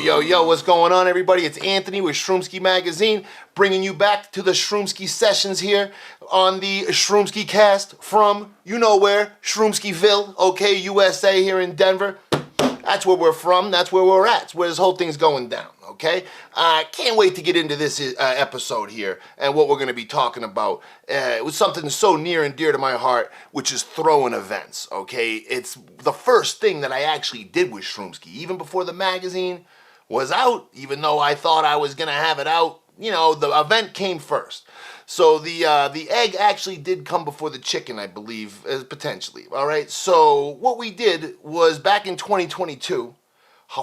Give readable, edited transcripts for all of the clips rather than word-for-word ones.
Yo, what's going on, everybody? It's Anthony with Shroomski Magazine, bringing you back to the Shroomski sessions here on the Shroomski cast from, you know where, Shroomskiville, okay, USA here in Denver. That's where we're from, that's where we're at, it's where this whole thing's going down, okay? I can't wait to get into this episode here and what we're going to be talking about. It was something so near and dear to my heart, which is throwing events, okay? It's the first thing that I actually did with Shroomski, even before the magazine was out, even though I thought I was going to have it out. You know, the event came first. So the egg actually did come before the chicken, I believe, potentially. All right. So what we did was back in 2022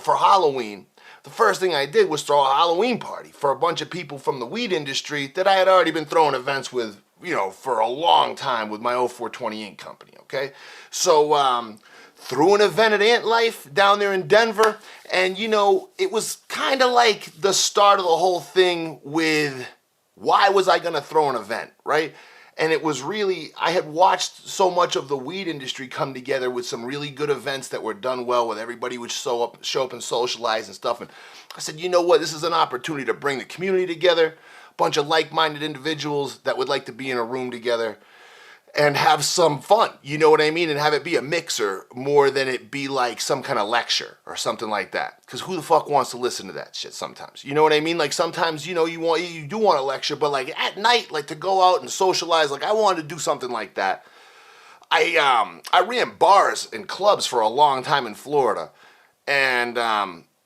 for Halloween. The first thing I did was throw a Halloween party for a bunch of people from the weed industry that I had already been throwing events with, you know, for a long time with my 0420 Inc. company. Okay. So threw an event at Ant Life down there in Denver, and you know, it was kind of like the start of the whole thing with why was I going to throw an event, right? And it was really, I had watched so much of the weed industry come together with some really good events that were done well, with everybody would show up and socialize and stuff. And I said, you know what, this is an opportunity to bring the community together, a bunch of like-minded individuals that would like to be in a room together and have some fun, you know what I mean? And have it be a mixer more than it be like some kind of lecture or something like that. Because who the fuck wants to listen to that shit sometimes? You know what I mean? Like sometimes, you know, you do want a lecture, but like at night, like to go out and socialize, like I wanted to do something like that. I ran bars and clubs for a long time in Florida. And,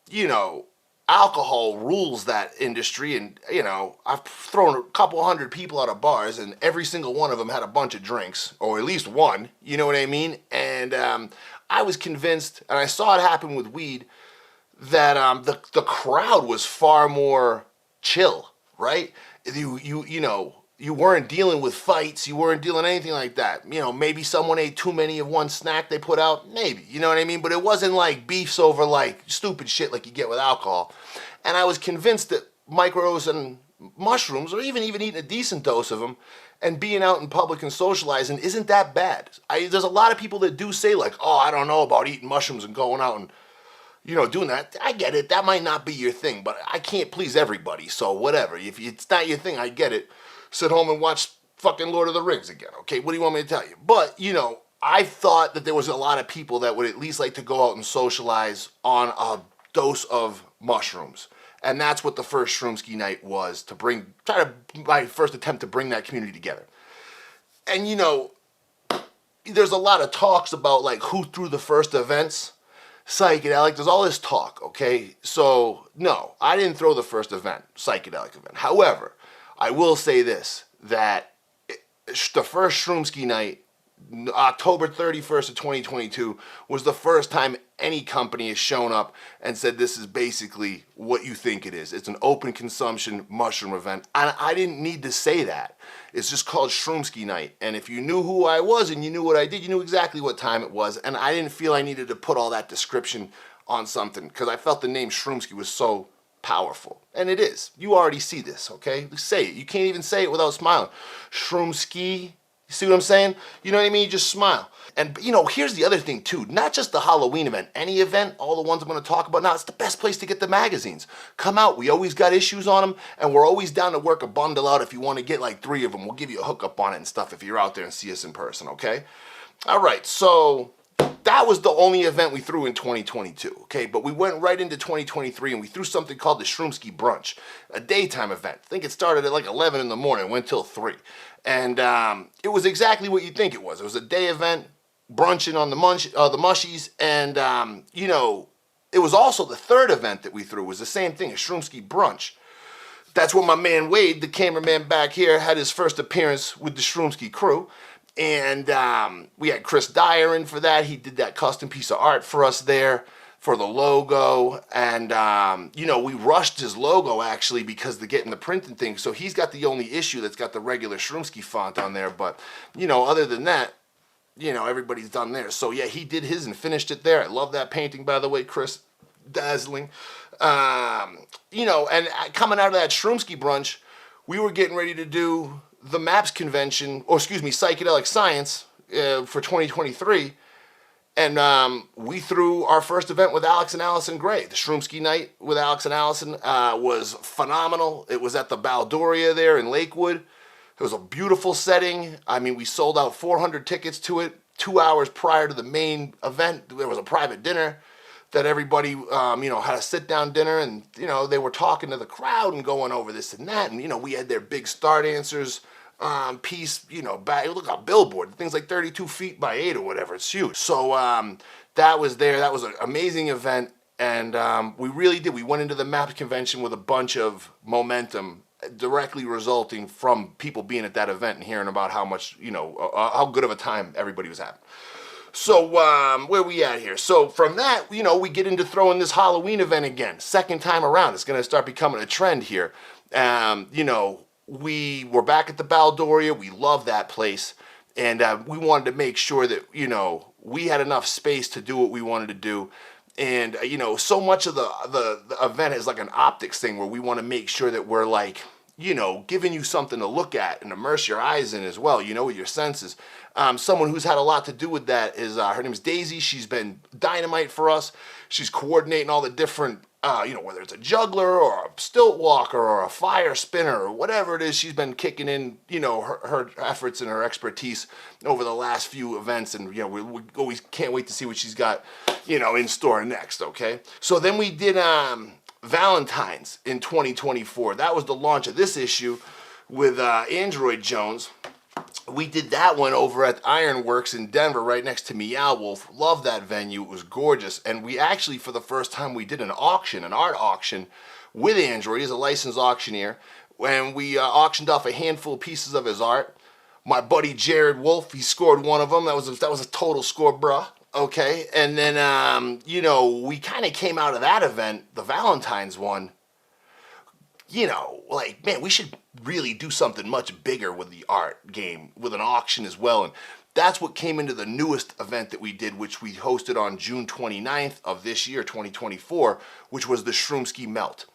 you know, alcohol rules that industry, and you know, I've thrown a couple hundred people out of bars and every single one of them had a bunch of drinks, or at least one, you know what I mean? And I was convinced, and I saw it happen with weed, that the crowd was far more chill, right? You know, you weren't dealing with fights, you weren't dealing anything like that. You know, maybe someone ate too many of one snack they put out, maybe, you know what I mean? But it wasn't like beefs over like stupid shit like you get with alcohol. And I was convinced that micros and mushrooms, or even eating a decent dose of them and being out in public and socializing isn't that bad. There's a lot of people that do say like, oh, I don't know about eating mushrooms and going out and, you know, doing that. I get it, that might not be your thing, but I can't please everybody, so whatever. If it's not your thing, I get it. Sit home and watch fucking Lord of the Rings again, okay? What do you want me to tell you? But, you know, I thought that there was a lot of people that would at least like to go out and socialize on a dose of mushrooms. And that's what the first Shroomski night was, my first attempt to bring that community together. And, you know, there's a lot of talks about, like, who threw the first events, psychedelic, there's all this talk, okay? So, no, I didn't throw the first event, psychedelic event. However, I will say this, that the first Shroomski night, October 31st of 2022, was the first time any company has shown up and said this is basically what you think it is. It's an open consumption mushroom event. And I didn't need to say that. It's just called Shroomski night. And if you knew who I was and you knew what I did, you knew exactly what time it was. And I didn't feel I needed to put all that description on something because I felt the name Shroomski was so powerful. And it is. You already see this, okay? Say it. You can't even say it without smiling. Shroomski. You see what I'm saying? You know what I mean? You just smile. And, you know, here's the other thing, too. Not just the Halloween event. Any event, all the ones I'm going to talk about now, it's the best place to get the magazines. Come out. We always got issues on them, and we're always down to work a bundle out if you want to get like 3 of them. We'll give you a hookup on it and stuff if you're out there and see us in person, okay? All right, so that was the only event we threw in 2022, okay? But we went right into 2023 and we threw something called the Shroomski Brunch, a daytime event. I think it started at like 11 in the morning, went till 3. And it was exactly what you'd think it was. It was a day event, brunching on the mushies, and you know, it was also the third event that we threw. It was the same thing, a Shroomski Brunch. That's when my man Wade, the cameraman back here, had his first appearance with the Shroomski crew. And we had Chris Dyer in for that. He did that custom piece of art for us there for the logo. And, you know, we rushed his logo actually because they're getting the printing thing. So he's got the only issue that's got the regular Shroomski font on there. But, you know, other than that, you know, everybody's done theirs. So, yeah, he did his and finished it there. I love that painting, by the way, Chris. Dazzling. You know, and coming out of that Shroomski Brunch, we were getting ready to do the MAPS convention, or excuse me, Psychedelic Science for 2023, And we threw our first event with Alex and Allison Gray. The Shroomski night with Alex and Allison was phenomenal. It was at the Baldoria there in Lakewood. It was a beautiful setting. I mean, we sold out 400 tickets to it 2 hours prior to the main event. There was a private dinner that everybody, had a sit-down dinner, and, they were talking to the crowd and going over this and that. And, we had their big star dancers piece, back, look at a billboard. The thing's like 32 feet by 8 or whatever. It's huge. So that was there. That was an amazing event. And we really did. We went into the MAP convention with a bunch of momentum directly resulting from people being at that event and hearing about how much, how good of a time everybody was having. So where we at here? So from that, we get into throwing this Halloween event again. Second time around. It's going to start becoming a trend here. We were back at the Baldoria. We love that place. And we wanted to make sure that, we had enough space to do what we wanted to do. And, so much of the event is like an optics thing where we want to make sure that we're like, giving you something to look at and immerse your eyes in as well, with your senses. Someone who's had a lot to do with that is, her name is Daisy. She's been dynamite for us. She's coordinating all the different, whether it's a juggler or a stilt walker or a fire spinner or whatever it is, she's been kicking in, her efforts and her expertise over the last few events. And, we always can't wait to see what she's got, in store next, okay? So then we did Valentine's in 2024. That was the launch of this issue with Android Jones. We did that one over at Ironworks in Denver, right next to Meow Wolf. Love that venue. It was gorgeous. And we actually, for the first time, we did an auction, an art auction with Android. He's a licensed auctioneer. And we auctioned off a handful of pieces of his art. My buddy Jared Wolf, he scored one of them. That was a total score, bruh. Okay. And then, we kind of came out of that event, the Valentine's one, man, we should really do something much bigger with the art game, with an auction as well. And that's what came into the newest event that we did, which we hosted on June 29th of this year, 2024, which was the Shroomski Melt,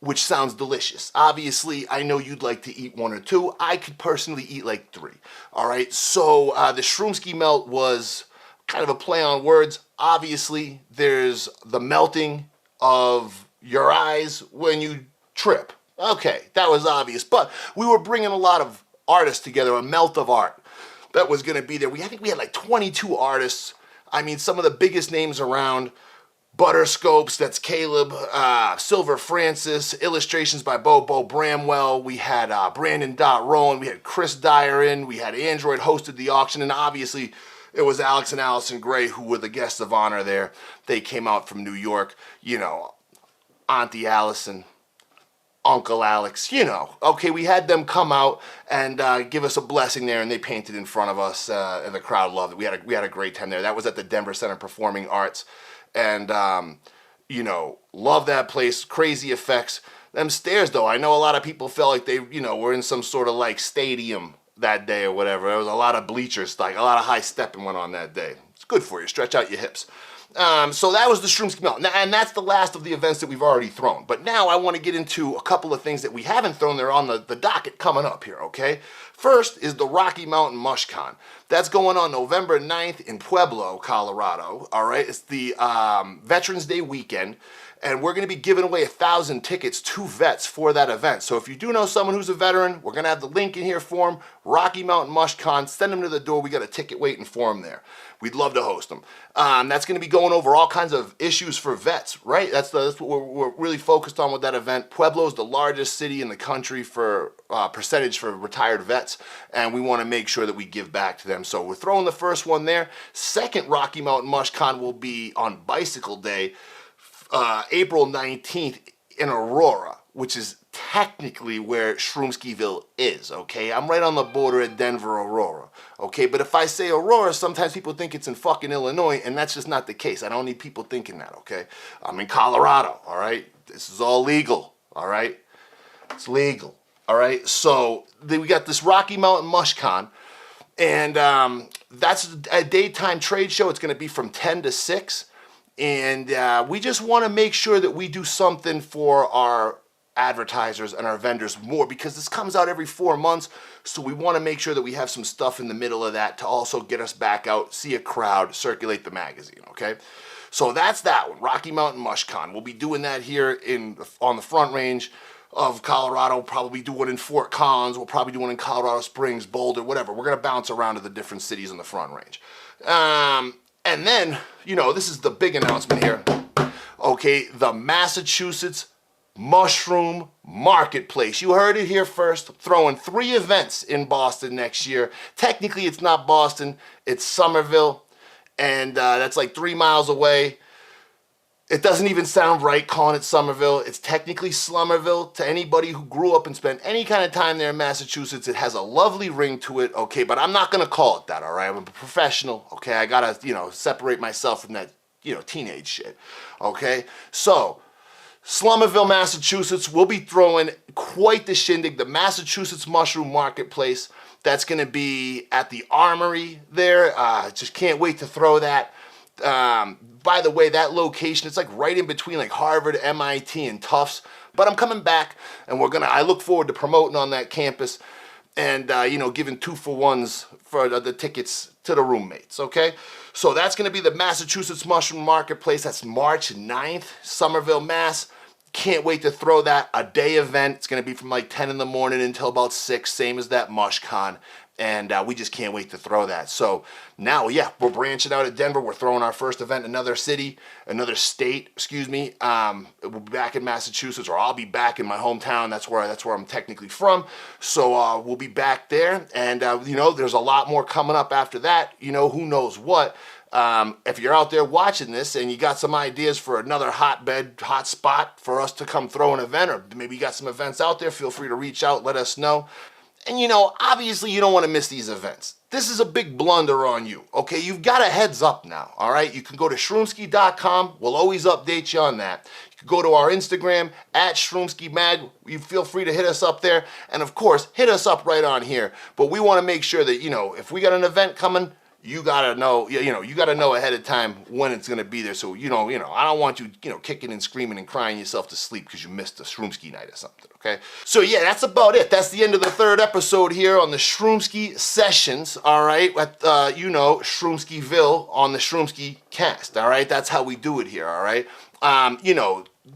which sounds delicious. Obviously, I know you'd like to eat one or two. I could personally eat like 3. All right. So the Shroomski Melt was kind of a play on words. Obviously, there's the melting of your eyes when you trip. Okay, that was obvious, but we were bringing a lot of artists together, a melt of art that was going to be there. I think we had like 22 artists. I mean, some of the biggest names around. Butterscopes, that's Caleb, Silver Francis, illustrations by Bobo Bramwell. We had Brandon Rowan, we had Chris Dyer in, we had Android hosted the auction, and obviously it was Alex and Allison Gray who were the guests of honor there. They came out from New York, Auntie Allison, Uncle Alex, Okay, we had them come out and give us a blessing there, and they painted in front of us, and the crowd loved it. We had a great time there. That was at the Denver Center Performing Arts, and love that place. Crazy effects. Them stairs, though, I know a lot of people felt like they, were in some sort of like stadium that day or whatever. There was a lot of bleachers, like a lot of high stepping went on that day. It's good for you. Stretch out your hips. So that was the Shroomski Melt. And that's the last of the events that we've already thrown. But now I want to get into a couple of things that we haven't thrown. They're on the docket coming up here, okay? First is the Rocky Mountain MushCon. That's going on November 9th in Pueblo, Colorado, all right? It's the Veterans Day weekend. And we're going to be giving away 1,000 tickets to vets for that event. So if you do know someone who's a veteran, we're going to have the link in here for them. Rocky Mountain MushCon. Send them to the door. We got a ticket waiting for them there. We'd love to host them. That's going to be going over all kinds of issues for vets, right? That's what we're really focused on with that event. Pueblo is the largest city in the country for percentage for retired vets, and we want to make sure that we give back to them. So we're throwing the first one there. Second Rocky Mountain MushCon will be on Bicycle Day, April 19th in Aurora, which is technically where Shroomskiville is, okay? I'm right on the border at Denver, Aurora, okay? But if I say Aurora, sometimes people think it's in fucking Illinois, and that's just not the case. I don't need people thinking that, okay? I'm in Colorado, all right? This is all legal, all right? It's legal, all right? So then we got this Rocky Mountain MushCon, and that's a daytime trade show. It's going to be from 10 to 6. And we just want to make sure that we do something for our advertisers and our vendors more, because this comes out every 4 months, so we want to make sure that we have some stuff in the middle of that to also get us back out, see a crowd, circulate the magazine, okay? So that's that one, Rocky Mountain MushCon. We'll be doing that here on the Front Range of Colorado, probably do one in Fort Collins, we'll probably do one in Colorado Springs, Boulder, whatever. We're going to bounce around to the different cities on the Front Range. And then, you know, this is the big announcement here. Okay, the Massachusetts Mushroom Marketplace. You heard it here first. Throwing 3 events in Boston next year. Technically, it's not Boston, it's Somerville, and that's like 3 miles away. It doesn't even sound right calling it Somerville. It's technically Slummerville. To anybody who grew up and spent any kind of time there in Massachusetts, it has a lovely ring to it, okay? But I'm not gonna call it that, all right? I'm a professional, okay? I gotta, you know, separate myself from that, you know, teenage shit, okay? So, Slummerville, Massachusetts, we'll be throwing quite the shindig, the Massachusetts Mushroom Marketplace. That's gonna be at the Armory there. Just can't wait to throw that. By the way, that location, it's like right in between like Harvard, MIT, and Tufts. But I'm coming back, and I look forward to promoting on that campus and, you know, giving 2-for-1s for the tickets to the roommates, okay? So that's going to be the Massachusetts Mushroom Marketplace. That's March 9th, Somerville, Mass. Can't wait to throw that. A day event. It's going to be from like 10 in the morning until about 6, same as that MushCon. And we just can't wait to throw that. So now, yeah, we're branching out at Denver. We're throwing our first event in another city, another state, excuse me. We'll be back in Massachusetts, or I'll be back in my hometown. That's where I'm technically from. So we'll be back there. And, you know, there's a lot more coming up after that. You know, who knows what. If you're out there watching this and you got some ideas for another hot spot for us to come throw an event, or maybe you got some events out there, feel free to reach out, let us know. And you know, obviously you don't want to miss these events. This is a big blunder on you, okay? You've got a heads up now, all right? You can go to shroomski.com. We'll always update you on that. You can go to our Instagram, @ShroomskiMag. You feel free to hit us up there. And of course, hit us up right on here. But we want to make sure that, you know, if we got an event coming, you gotta know, you gotta know ahead of time when it's gonna be there. So I don't want you, kicking and screaming and crying yourself to sleep because you missed a Shroomski night or something. Okay. So yeah, that's about it. That's the end of the 3rd episode here on the Shroomski Sessions. All right, at Shroomskiville on the Shroomski Cast. All right, that's how we do it here. All right.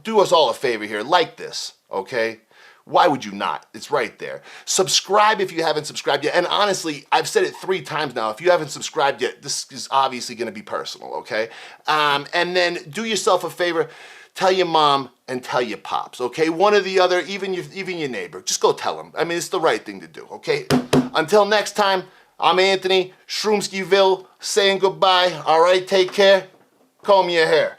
Do us all a favor here. Like this. Okay. Why would you not? It's right there. Subscribe if you haven't subscribed yet. And honestly, I've said it 3 times now. If you haven't subscribed yet, this is obviously going to be personal, okay? And then do yourself a favor. Tell your mom and tell your pops, okay? One or the other, even your neighbor. Just go tell them. I mean, it's the right thing to do, okay? Until next time, I'm Anthony, Shroomskiville, saying goodbye. All right, take care. Comb your hair.